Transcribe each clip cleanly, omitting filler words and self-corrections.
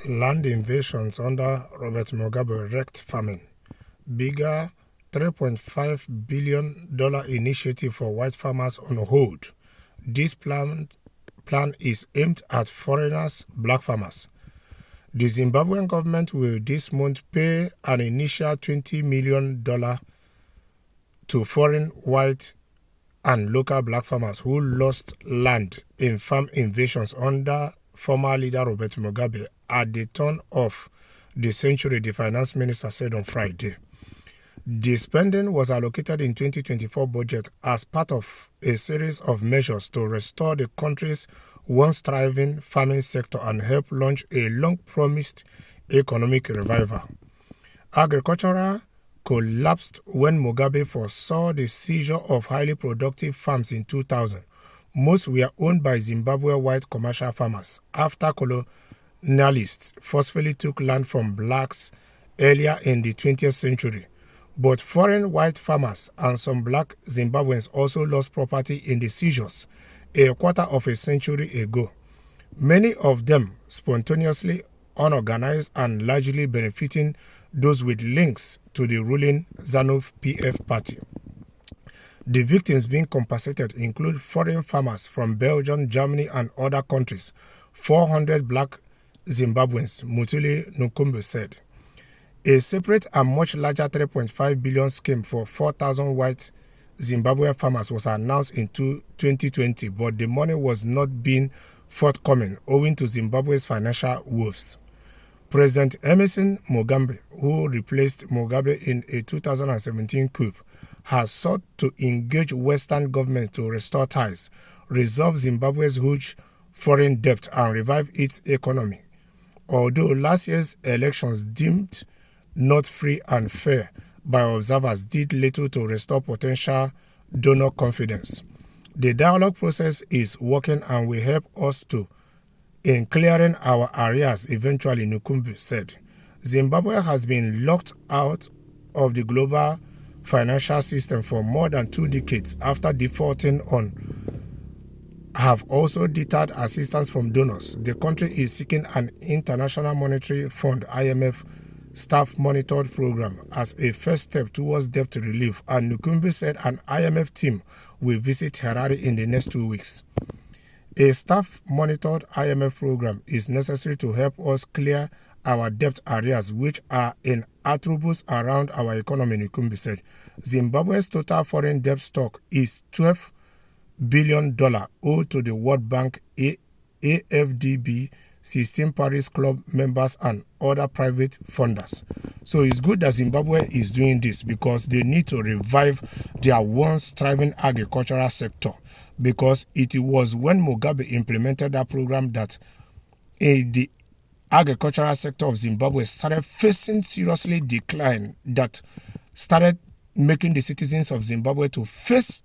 Land invasions under Robert Mugabe wrecked farming. Bigger $3.5 billion initiative for white farmers on hold. This plan is aimed at foreigners, black farmers. The Zimbabwean government will this month pay an initial $20 million to foreign white and local black farmers who lost land in farm invasions under former leader Robert Mugabe at the turn of the century, the finance minister said on Friday. The spending was allocated in 2024 budget as part of a series of measures to restore the country's once thriving farming sector and help launch a long-promised economic revival. Agriculture collapsed when Mugabe foresaw the seizure of highly productive farms in 2000. Most were owned by Zimbabwe white commercial farmers after colonialists forcefully took land from blacks earlier in the 20th century. But foreign white farmers and some black Zimbabweans also lost property in the seizures a quarter of a century ago. Many of them spontaneously unorganized and largely benefiting those with links to the ruling ZANU-PF party. The victims being compensated include foreign farmers from Belgium, Germany, and other countries. 400 black Zimbabweans, Mutuli Nkumbu said. A separate and much larger $3.5 billion scheme for 4,000 white Zimbabwean farmers was announced in 2020, but the money was not being forthcoming owing to Zimbabwe's financial woes. President Emmerson Mnangagwa, who replaced Mugabe in a 2017 coup, has sought to engage Western governments to restore ties, resolve Zimbabwe's huge foreign debt, and revive its economy. Although last year's elections, deemed not free and fair by observers, did little to restore potential donor confidence, the dialogue process is working and will help us in clearing our areas eventually, Nkumbu said. Zimbabwe has been locked out of the global financial system for more than 2 decades after defaulting on have also deterred assistance from donors. The country is seeking an International Monetary Fund (IMF) staff-monitored program as a first step towards debt relief, and Nkumbu said an IMF team will visit Harare in the next 2 weeks. A staff-monitored IMF program is necessary to help us clear our debt areas, which are in attributes around our economy, Nkumbu said. Zimbabwe's total foreign debt stock is $12 billion owed to the World Bank, AFDB, 16 Paris Club members, and other private funders. So it's good that Zimbabwe is doing this because they need to revive their once thriving agricultural sector, because it was when Mugabe implemented that program that the agricultural sector of Zimbabwe started facing seriously decline, that started making the citizens of Zimbabwe to face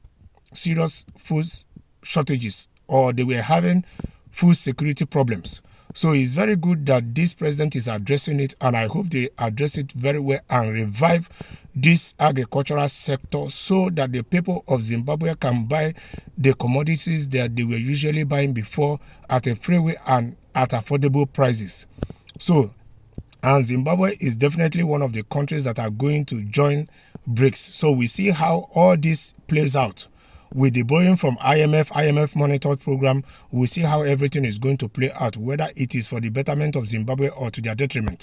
serious food shortages, or they were having food security problems. So it's very good that this president is addressing it, and I hope they address it very well and revive this agricultural sector so that the people of Zimbabwe can buy the commodities that they were usually buying before at a freeway and at affordable prices. So, and Zimbabwe is definitely one of the countries that are going to join BRICS. So we see how all this plays out. With the borrowing from IMF monitored program, we see how everything is going to play out, whether it is for the betterment of Zimbabwe or to their detriment.